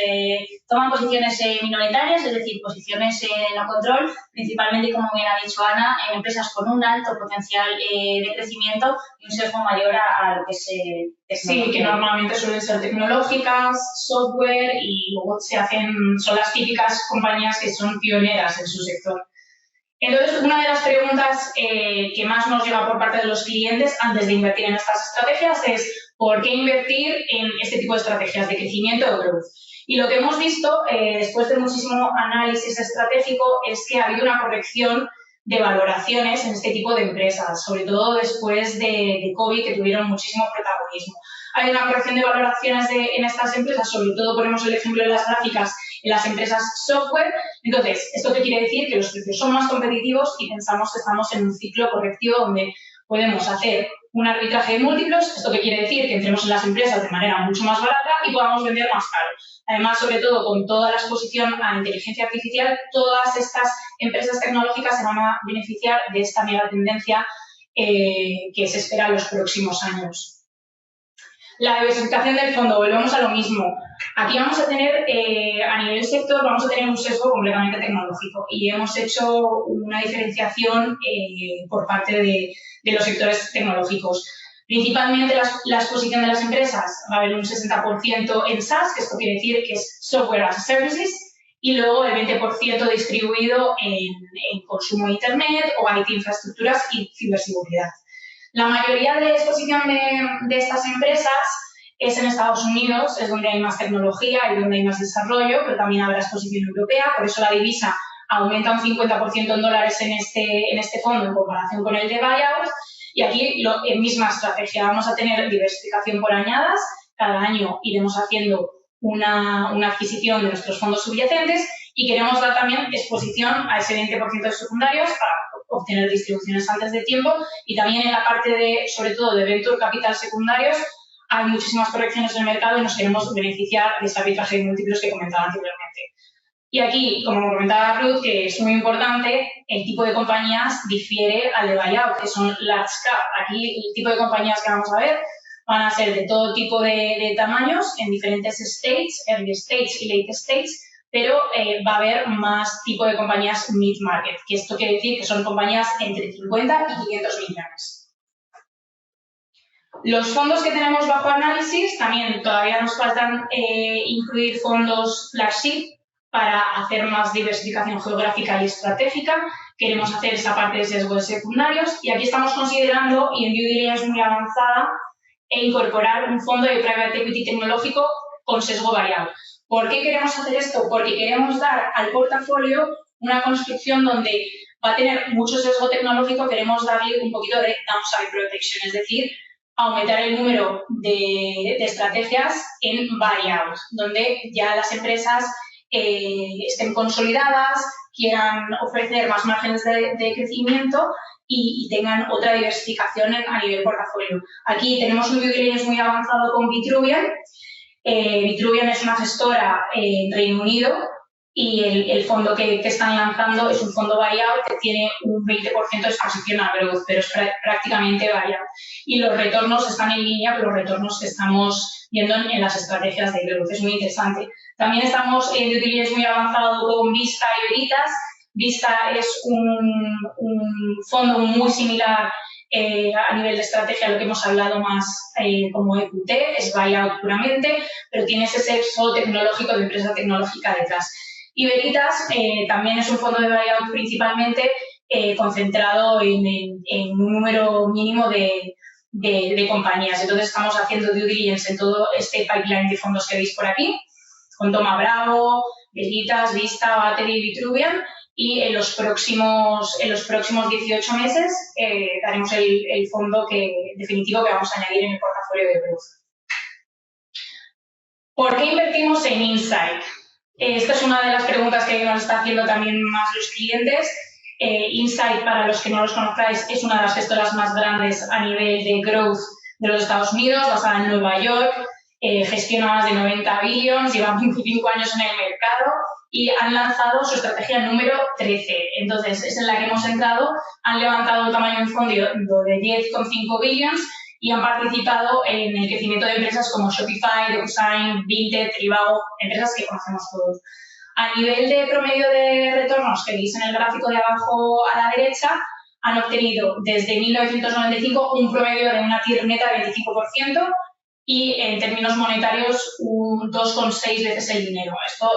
toman posiciones minoritarias, es decir, posiciones no control, principalmente, como bien ha dicho Ana, en empresas con un alto potencial de crecimiento y un sesgo mayor a lo que se... Sí, que normalmente suelen ser tecnológicas, software y luego son las típicas compañías que son pioneras en su sector. Entonces, una de las preguntas que más nos llega por parte de los clientes antes de invertir en estas estrategias es ¿por qué invertir en este tipo de estrategias de crecimiento o growth? Y lo que hemos visto después de muchísimo análisis estratégico es que ha habido una corrección de valoraciones en este tipo de empresas, sobre todo después de COVID, que tuvieron muchísimo protagonismo. Hay una corrección de valoraciones en estas empresas, sobre todo ponemos el ejemplo de las gráficas en las empresas software. Entonces, ¿esto qué quiere decir? Que los precios son más competitivos y pensamos que estamos en un ciclo correctivo donde podemos hacer un arbitraje de múltiplos. ¿Esto qué quiere decir? Que entremos en las empresas de manera mucho más barata y podamos vender más caro. Además, sobre todo, con toda la exposición a inteligencia artificial, todas estas empresas tecnológicas se van a beneficiar de esta mega tendencia que se espera en los próximos años. La diversificación del fondo, volvemos a lo mismo. Aquí vamos a tener, a nivel sector, vamos a tener un sesgo completamente tecnológico y hemos hecho una diferenciación por parte de los sectores tecnológicos. Principalmente la exposición de las empresas va a haber un 60% en SaaS, que esto quiere decir que es Software as a Services, y luego el 20% distribuido en consumo de Internet o IT infraestructuras y ciberseguridad. La mayoría de exposición de estas empresas es en Estados Unidos, es donde hay más tecnología y donde hay más desarrollo, pero también habrá exposición europea, por eso la divisa aumenta un 50% en dólares en este fondo en comparación con el de buyout. Y aquí, en misma estrategia, vamos a tener diversificación por añadas. Cada año iremos haciendo una adquisición de nuestros fondos subyacentes y queremos dar también exposición a ese 20% de secundarios para obtener distribuciones antes de tiempo y también en la parte sobre todo de venture capital secundarios hay muchísimas correcciones en el mercado y nos queremos beneficiar de ese arbitraje de múltiplos que comentaba anteriormente. Y aquí, como comentaba Ruth, que es muy importante, el tipo de compañías difiere al de buyout, que son large cap. Aquí el tipo de compañías que vamos a ver van a ser de todo tipo de tamaños, en diferentes stages, early stage y late stage, pero va a haber más tipo de compañías mid-market, que esto quiere decir que son compañías entre 50 y 500 millones. Los fondos que tenemos bajo análisis, también todavía nos faltan incluir fondos flagship para hacer más diversificación geográfica y estratégica. Queremos hacer esa parte de sesgos secundarios y aquí estamos considerando, y en due diligence muy avanzada, incorporar un fondo de private equity tecnológico con sesgo variable. ¿Por qué queremos hacer esto? Porque queremos dar al portafolio una construcción donde va a tener mucho sesgo tecnológico, queremos darle un poquito de downside protection, es decir, aumentar el número de estrategias en buyout, donde ya las empresas estén consolidadas, quieran ofrecer más márgenes de crecimiento y tengan otra diversificación a nivel portafolio. Aquí tenemos un due diligence muy avanzado con Vitruvian. Vitruvian es una gestora en Reino Unido y el fondo que están lanzando es un fondo buyout que tiene un 20% de exposición a growth, pero es prácticamente buyout. Y los retornos están en línea con los retornos que estamos viendo en las estrategias de growth. Es muy interesante. También estamos en due diligence muy avanzado con Vista y Veritas. Vista es un fondo muy similar a nivel de estrategia a lo que hemos hablado más como EQT, es buyout puramente, pero tiene ese sesgo tecnológico de empresa tecnológica detrás. Y Veritas también es un fondo de buyout principalmente concentrado en un número mínimo de compañías. Entonces estamos haciendo due diligence en todo este pipeline de fondos que veis por aquí, con Thoma Bravo, Veritas, Vista, Battery y Vitruvian. Y en los próximos 18 meses daremos el fondo definitivo que vamos a añadir en el portafolio de growth. ¿Por qué invertimos en Insight? Esta es una de las preguntas que nos están haciendo también más los clientes. Insight, para los que no los conozcáis, es una de las gestoras más grandes a nivel de growth de los Estados Unidos, basada en Nueva York, gestiona más de 90 billions, lleva 25 años en el mercado y han lanzado su estrategia número 13. Entonces, es en la que hemos entrado, han levantado el tamaño de fondo de 10,5 billions y han participado en el crecimiento de empresas como Shopify, DocuSign, Vinted, Trivago, empresas que conocemos todos. A nivel de promedio de retornos que veis en el gráfico de abajo a la derecha, han obtenido desde 1995 un promedio de una TIR neta de 25% y en términos monetarios un 2,6 veces el dinero. Esto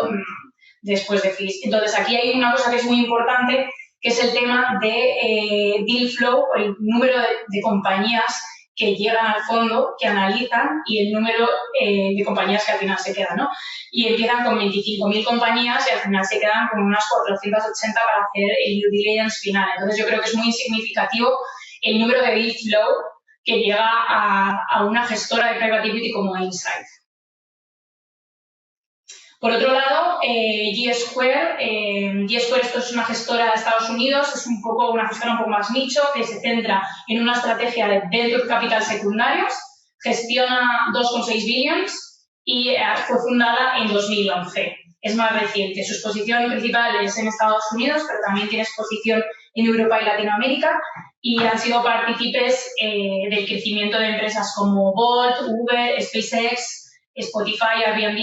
después de fees. Entonces, aquí hay una cosa que es muy importante, que es el tema de deal flow, el número de compañías que llegan al fondo, que analizan y el número de compañías que al final se quedan, ¿no? Y empiezan con 25.000 compañías y al final se quedan con unas 480 para hacer el due diligence final. Entonces, yo creo que es muy significativo el número de deal flow que llega a una gestora de private equity como Insight. Por otro lado, G-Square. G-Square, esto es una gestora de Estados Unidos, es una gestora un poco más nicho, que se centra en una estrategia de venture capital secundarios, gestiona 2,6 billions y fue fundada en 2011. Es más reciente. Su exposición principal es en Estados Unidos, pero también tiene exposición en Europa y Latinoamérica y han sido partícipes del crecimiento de empresas como Bolt, Uber, SpaceX, Spotify, Airbnb.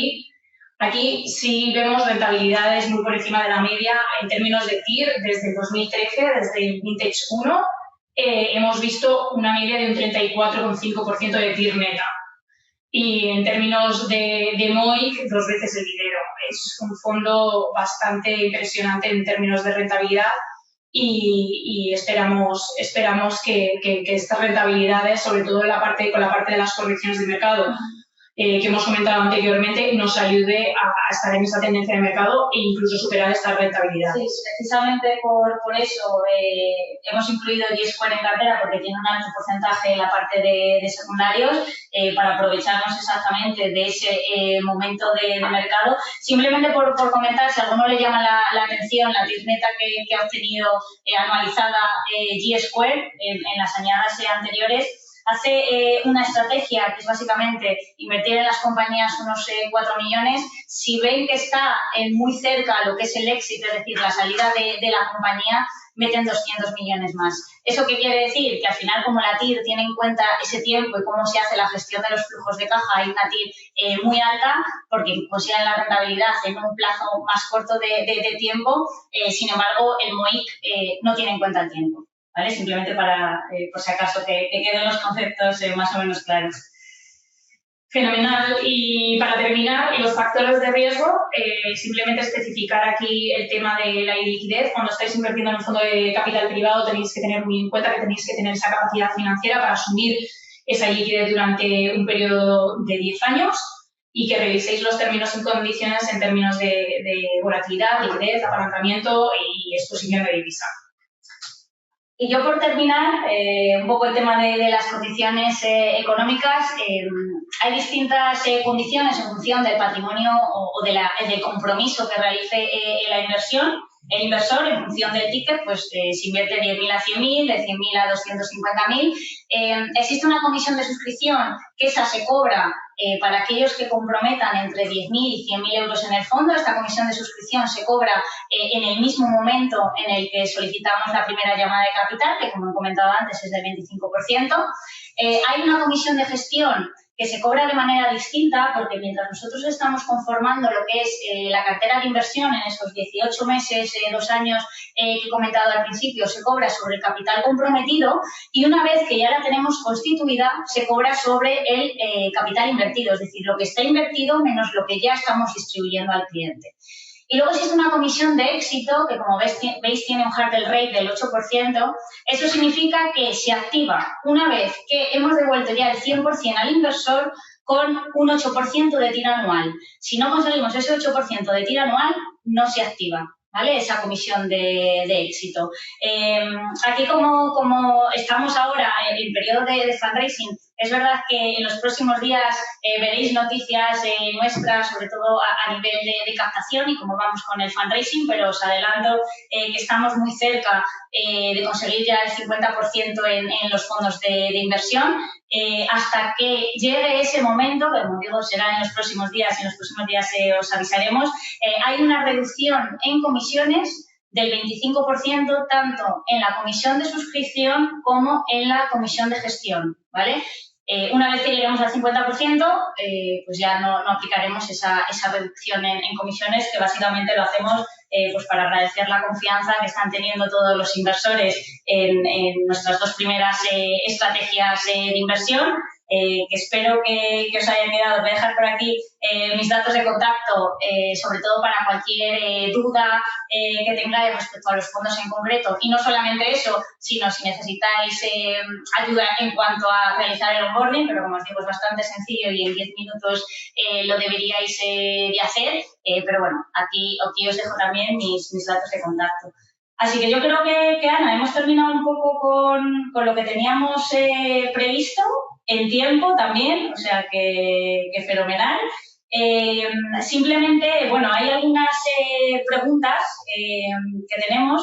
Aquí sí vemos rentabilidades muy por encima de la media en términos de TIR desde el 2013, desde el Vintage 1. Hemos visto una media de un 34,5% de TIR neta. Y en términos de MOIC, 2 veces el dinero. Es un fondo bastante impresionante en términos de rentabilidad y esperamos que estas rentabilidades, sobre todo con la parte de las correcciones de mercado, que hemos comentado anteriormente, nos ayude a estar en esa tendencia de mercado e incluso superar esta rentabilidad. Sí, precisamente por eso hemos incluido G-Square en cartera porque tiene un alto porcentaje en la parte de secundarios para aprovecharnos exactamente de ese momento de mercado. Simplemente por comentar, si a alguno le llama la atención la TIR neta que ha obtenido anualizada G-Square en las añadas anteriores, hace una estrategia que es básicamente invertir en las compañías unos 4 millones, si ven que está muy cerca a lo que es el éxito, es decir, la salida de la compañía, meten 200 millones más. ¿Eso qué quiere decir? Que al final, como la TIR tiene en cuenta ese tiempo y cómo se hace la gestión de los flujos de caja, hay una TIR muy alta porque consigan la rentabilidad en un plazo más corto de tiempo. Sin embargo, el MOIC no tiene en cuenta el tiempo, ¿vale? Simplemente para, por si acaso, que queden los conceptos más o menos claros. Fenomenal. Y para terminar, los factores de riesgo, simplemente especificar aquí el tema de la liquidez. Cuando estáis invirtiendo en un fondo de capital privado tenéis que tener muy en cuenta que tenéis que tener esa capacidad financiera para asumir esa liquidez durante un periodo de 10 años y que reviséis los términos y condiciones en términos de volatilidad, liquidez, apalancamiento y exposición de divisa. Y yo, por terminar, un poco el tema de las condiciones económicas. Hay distintas condiciones en función del patrimonio o del compromiso que realice la inversión. El inversor, en función del ticket, pues si invierte 10.000 a 100.000, de 100.000 a 250.000. Existe una comisión de suscripción que esa se cobra para aquellos que comprometan entre 10.000 y 100.000 euros en el fondo. Esta comisión de suscripción se cobra en el mismo momento en el que solicitamos la primera llamada de capital, que como he comentado antes es del 25%. Hay una comisión de gestión que se cobra de manera distinta porque mientras nosotros estamos conformando lo que es la cartera de inversión en esos 18 meses, 2 años que he comentado al principio, se cobra sobre el capital comprometido y una vez que ya la tenemos constituida, se cobra sobre el capital invertido, es decir, lo que está invertido menos lo que ya estamos distribuyendo al cliente. Y luego existe una comisión de éxito que, como veis, tiene un hurdle rate del 8%. Eso significa que se activa una vez que hemos devuelto ya el 100% al inversor con un 8% de TIR anual. Si no conseguimos ese 8% de TIR anual, no se activa, ¿vale? Esa comisión de éxito. Aquí, como estamos ahora en periodo de fundraising, es verdad que en los próximos días veréis noticias nuestras, sobre todo a nivel de captación y cómo vamos con el fundraising, pero os adelanto que estamos muy cerca de conseguir ya el 50% en los fondos de inversión. Hasta que llegue ese momento, que como digo será en los próximos días y en los próximos días os avisaremos, hay una reducción en comisiones del 25% tanto en la comisión de suscripción como en la comisión de gestión, ¿vale? Una vez que lleguemos al 50%, pues ya no aplicaremos esa reducción en comisiones, que básicamente lo hacemos pues para agradecer la confianza que están teniendo todos los inversores en nuestras 2 primeras estrategias de inversión. Que espero que os haya quedado. Voy a dejar por aquí mis datos de contacto, sobre todo para cualquier duda que tengáis respecto a los fondos en concreto. Y no solamente eso, sino si necesitáis ayuda en cuanto a realizar el onboarding, pero como os digo es bastante sencillo y en 10 minutos lo deberíais de hacer. Pero bueno, aquí os dejo también mis datos de contacto. Así que yo creo que Ana, hemos terminado un poco con lo que teníamos previsto, en tiempo también, o sea que fenomenal. Simplemente, bueno, hay algunas preguntas que tenemos.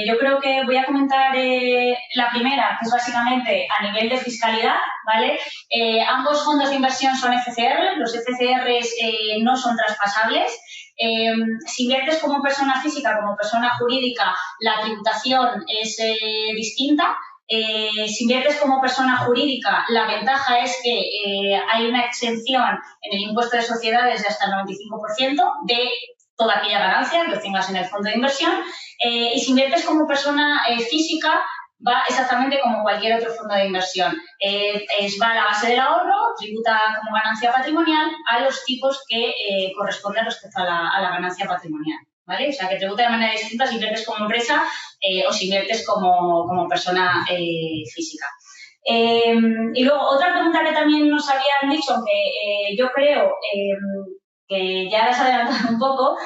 Yo creo que voy a comentar la primera, que es básicamente a nivel de fiscalidad, ¿vale? Ambos fondos de inversión son FCR, los FCRs no son traspasables. Si inviertes como persona física, como persona jurídica, la tributación es distinta. Si inviertes como persona jurídica, la ventaja es que hay una exención en el impuesto de sociedades de hasta el 95% de toda aquella ganancia que obtengas en el fondo de inversión. Y si inviertes como persona física, va exactamente como cualquier otro fondo de inversión. Va a la base del ahorro, tributa como ganancia patrimonial a los tipos que corresponden respecto a la ganancia patrimonial, ¿vale? O sea, que tributa de manera distinta si inviertes como empresa o si inviertes como persona física. Y luego, otra pregunta que también nos habían dicho, aunque yo creo que ya las adelantado un poco,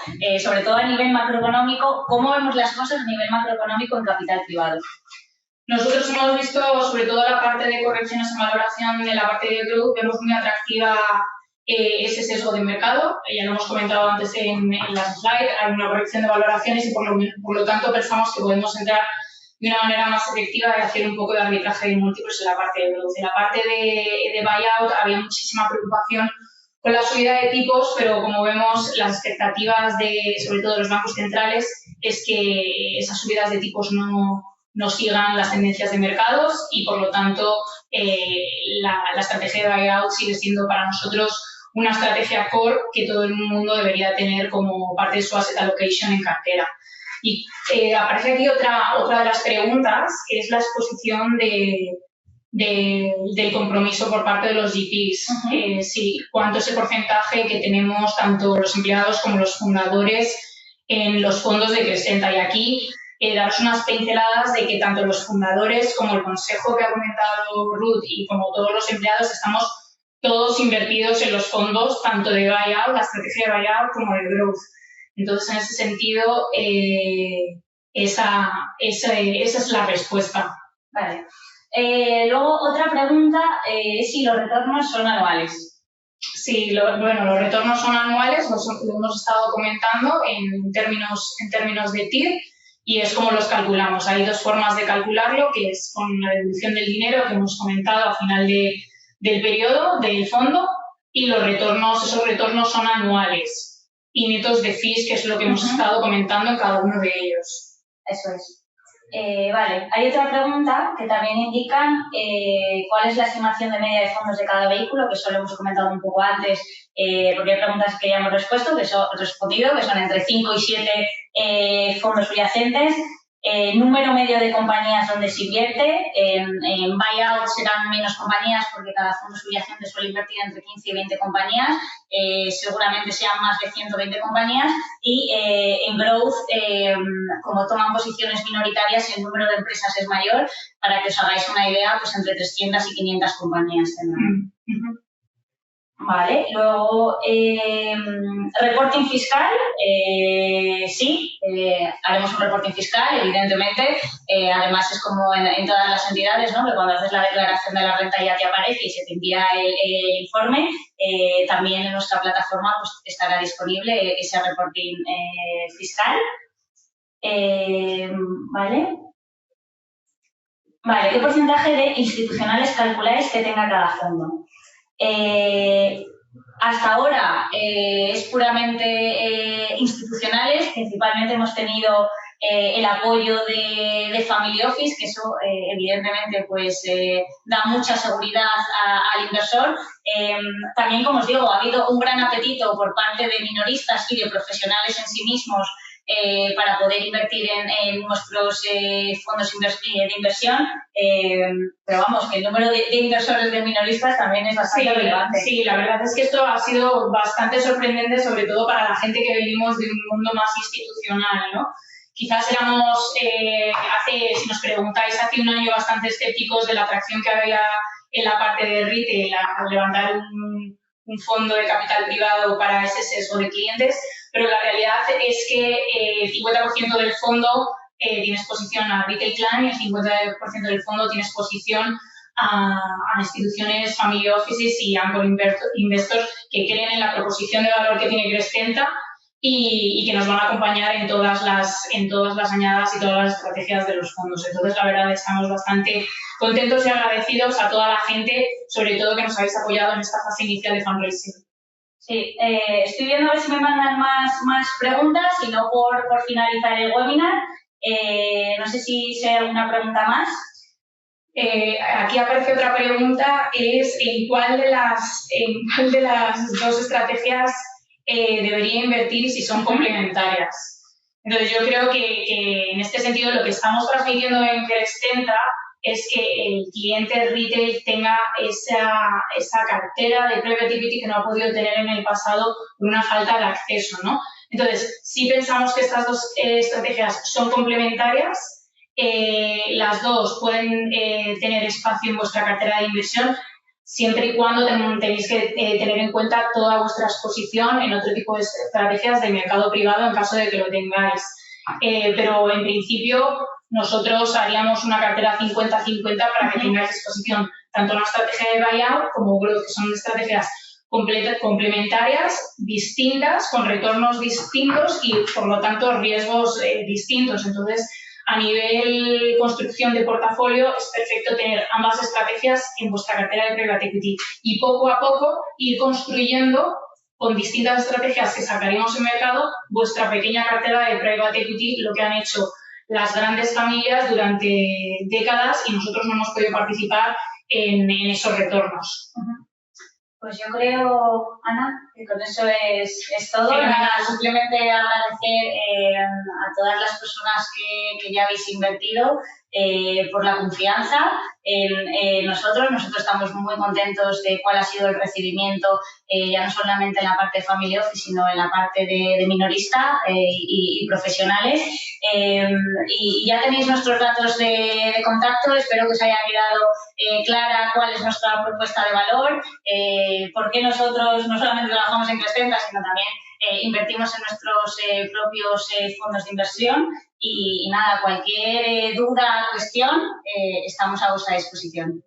sobre todo a nivel macroeconómico, ¿cómo vemos las cosas a nivel macroeconómico en capital privado? Nosotros hemos visto, sobre todo la parte de correcciones en valoración, en la parte de growth, vemos muy atractiva ese sesgo de mercado. Ya lo hemos comentado antes en las slides, hay una corrección de valoraciones y por lo tanto pensamos que podemos entrar de una manera más efectiva y hacer un poco de arbitraje de múltiplos en la parte de growth. En la parte de buyout había muchísima preocupación con la subida de tipos, pero como vemos, las expectativas sobre todo de los bancos centrales es que esas subidas de tipos no sigan las tendencias de mercados y, por lo tanto, la estrategia de buyout sigue siendo para nosotros una estrategia core que todo el mundo debería tener como parte de su asset allocation en cartera. Y aparece aquí otra de las preguntas, que es la exposición del compromiso por parte de los GPs. Sí, ¿cuánto es el porcentaje que tenemos tanto los empleados como los fundadores en los fondos de Crescenta? Y aquí daros unas pinceladas de que tanto los fundadores como el consejo que ha comentado Ruth y como todos los empleados estamos todos invertidos en los fondos, tanto de buyout, la estrategia de buyout, como de growth. Entonces, en ese sentido, esa es la respuesta. Vale. Luego, otra pregunta es si los retornos son anuales. Sí, los retornos son anuales, lo hemos estado comentando en términos de TIR, y es como los calculamos. Hay dos formas de calcularlo, que es con la devolución del dinero que hemos comentado al final del periodo del fondo, y esos retornos son anuales y netos de fees, que es lo que hemos estado comentando en cada uno de ellos. Eso es. Vale, hay otra pregunta que también indican cuál es la estimación de media de fondos de cada vehículo, que eso lo hemos comentado un poco antes, porque hay preguntas que ya hemos respondido, que son entre 5 y 7 fondos subyacentes. Número medio de compañías donde se invierte. En buyout serán menos compañías porque cada fondo subyacente suele invertir entre 15 y 20 compañías. Seguramente sean más de 120 compañías. Y en growth, como toman posiciones minoritarias, el número de empresas es mayor. Para que os hagáis una idea, pues entre 300 y 500 compañías tendrán. Vale, luego, reporting fiscal, sí, haremos un reporting fiscal, evidentemente. Además, es como en todas las entidades, ¿no? Que cuando haces la declaración de la renta ya te aparece y se te envía el informe. También en nuestra plataforma pues, estará disponible ese reporting fiscal. Vale. Vale, ¿qué porcentaje de institucionales calculáis que tenga cada fondo? Hasta ahora es puramente institucionales. Principalmente hemos tenido el apoyo de Family Office, que eso evidentemente pues da mucha seguridad al inversor. También, como os digo, ha habido un gran apetito por parte de minoristas y de profesionales en sí mismos para poder invertir en nuestros fondos de inversión, pero vamos, que el número de inversores de minoristas también es bastante relevante. Sí, la verdad es que esto ha sido bastante sorprendente, sobre todo para la gente que venimos de un mundo más institucional, ¿no? Quizás éramos, si nos preguntáis, hace un año bastante escépticos de la atracción que había en la parte de retail al levantar un fondo de capital privado para ese sesgo de clientes, pero la realidad es que el 50% del fondo tiene exposición a retail client y el 50% del fondo tiene exposición a instituciones, family offices y angel investors que creen en la proposición de valor que tiene Crescenta y que nos van a acompañar en todas las añadas y todas las estrategias de los fondos. Entonces, la verdad, estamos bastante contentos y agradecidos a toda la gente, sobre todo que nos habéis apoyado en esta fase inicial de fundraising. Sí, estoy viendo a ver si me mandan más preguntas y no por finalizar el webinar. No sé si hay alguna pregunta más. Aquí aparece otra pregunta, es ¿en cuál de las dos estrategias debería invertir y si son complementarias? Entonces, yo creo que en este sentido lo que estamos transmitiendo en Crescenta es que el cliente retail tenga esa cartera de private equity que no ha podido tener en el pasado por una falta de acceso, ¿no? Entonces, sí pensamos que estas dos estrategias son complementarias. Las dos pueden tener espacio en vuestra cartera de inversión siempre y cuando tenéis que tener en cuenta toda vuestra exposición en otro tipo de estrategias de mercado privado en caso de que lo tengáis. Pero en principio nosotros haríamos una cartera 50-50 para que tengáis exposición tanto a una estrategia de buyout como growth, que son estrategias complementarias, distintas, con retornos distintos y por lo tanto riesgos distintos. Entonces, a nivel construcción de portafolio es perfecto tener ambas estrategias en vuestra cartera de Private Equity y poco a poco ir construyendo con distintas estrategias que sacaremos en mercado vuestra pequeña cartera de Private Equity, lo que han hecho las grandes familias durante décadas y nosotros no hemos podido participar en esos retornos. Pues yo creo, Ana, que con eso es todo. Nada, simplemente agradecer a todas las personas que ya habéis invertido por la confianza en nosotros. Nosotros estamos muy contentos de cuál ha sido el recibimiento, ya no solamente en la parte de Family Office, sino en la parte de minorista y profesionales. Y ya tenéis nuestros datos de contacto. Espero que os haya quedado clara cuál es nuestra propuesta de valor, por qué nosotros no solamente trabajamos en Crescenta, sino también invertimos en nuestros propios fondos de inversión. Y nada, cualquier duda o cuestión, estamos a vuestra disposición.